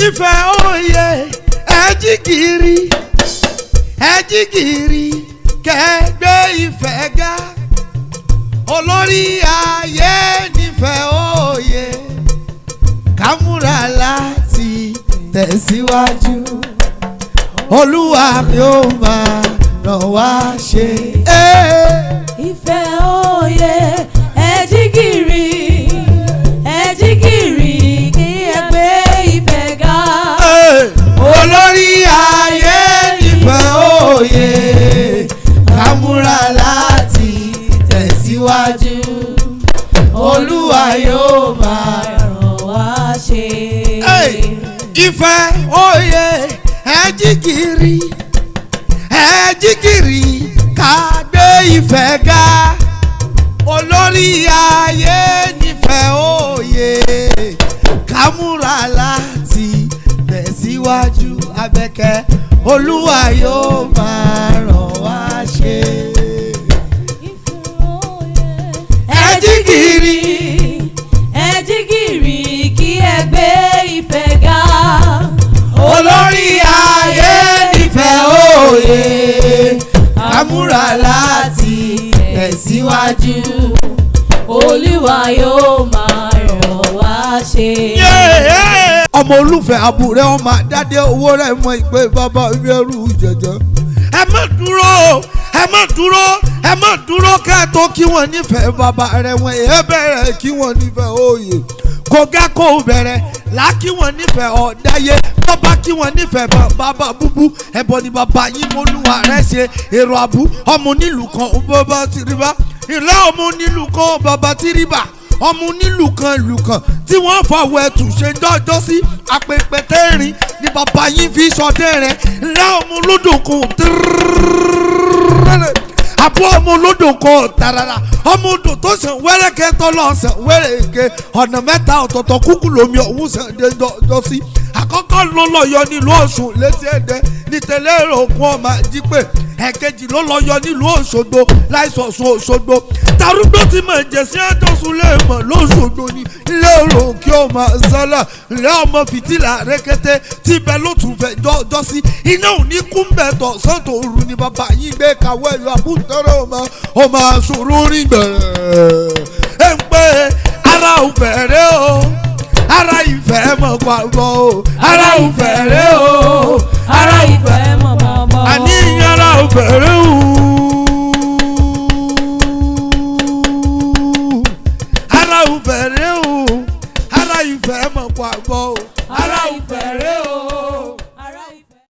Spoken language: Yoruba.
ìfẹ́ òye ẹ̀jígìrì kẹ́gbẹ́ ìfẹ́ ga olórí ayé nífẹ̀ẹ́ òye kámúra láti tẹ̀síwájú olúwa yóò máa ràn wá ṣe. ìfẹ́ òye ẹ̀jígìrì kí ẹgbẹ́ ìfẹ́ ga olórí ayé nífẹ̀ẹ́ òye kámúra láti tẹ̀síwájú olúwa yóò máa ràn wá ṣe. ìfẹ́ òye ẹ̀jígìrì ká gbé ìfẹ́ ga olórí ayé nífẹ̀ẹ́ òye kámúra láti tẹ̀síwájú abẹ́kẹ́ olúwa yóò máa ràn wá ṣe. ẹ̀jígìrì kí ẹgbẹ́ ìfẹ́ ga olórí ayé nífẹ̀ẹ́ òye kámúra láti tẹ̀síwájú olúwa yóò máa ràn wá ṣe. ọmọ olùfẹ́ àbúrẹ́ ọmọ àdádé owó rẹ̀ mọ ìpè bàbá ìbẹ̀rù jẹjẹ. ẹ má dúró kẹ́ tó kí wọ́n nífẹ̀ẹ́ bàbá rẹ̀ wọ́n èé bẹ̀rẹ̀ kí wọ́n nífẹ̀ẹ́ òye kò gá kó bẹ̀rẹ̀ là kí wọ́n nífẹ̀ẹ́ ọ̀dáyé bàbá kí wọ́n nífẹ̀ẹ́ bàbá búbú ẹ̀bọ ni bàbá yín mọ́lúwa rẹ̀ ṣe èrò àbú ọmọ onílù kan bàbá tìrìbà ìlà ọmọ onílù kan bàbá tìrìbà ọmọ onílù kan ìlù kan tí wọ́n fọwọ́ ẹ̀tù ṣe dọ́jọ́ sí apẹ̀pẹ̀ tẹ́rìn ni bàbá yín fi sọdẹ́ rẹ̀ ìlà ọmọ olódò kan àbọ̀ ọmọ olódò kan tàràrà ọmọ odò tó sàn wẹ́rẹ́kẹ́ tó lọ sàn wẹ́rẹ́kẹ́ ọ̀nà mẹ́ta ọ̀tọ̀ọ̀tọ̀ kúkú lomi ọ̀hún sàn dé dọ́jọ́ sí àkọ́kọ́ ló lọ yọ nílùú Ọ̀ṣun létí ẹ̀dẹ́ ní tẹ̀lé òkun ọmọ àjípè ẹ̀kejì ló lọ yọ nílùú Òṣogbo láìsọ̀sùn Òṣogbo tarúgbó tí mà jẹ́ sí àjọsùn lè mọ̀ lóṣogbo ní ilé òròkè ọmọ sálà ilé ọmọ fìtílà rẹ́kẹ́tẹ́ tí ibẹ̀ ló tún fẹ́ jọ sí iná òní kúńbẹ̀tọ̀ sọ́tò òru ni bàbá yín gbé kàwé ẹ̀yọ àbúntọ́rọ̀ ọmọ àṣòro rí gbẹ̀rẹ̀ ẹ̀ ń pẹ́ ara ò fẹ́rẹ́ o ara ìfẹ́ mọ̀ pàbọ̀ o ara ìfẹ́ rẹ̀ o ara ìfẹ́ mọ̀ pàbọ̀ àní ara ìfẹ́ rẹ̀ o.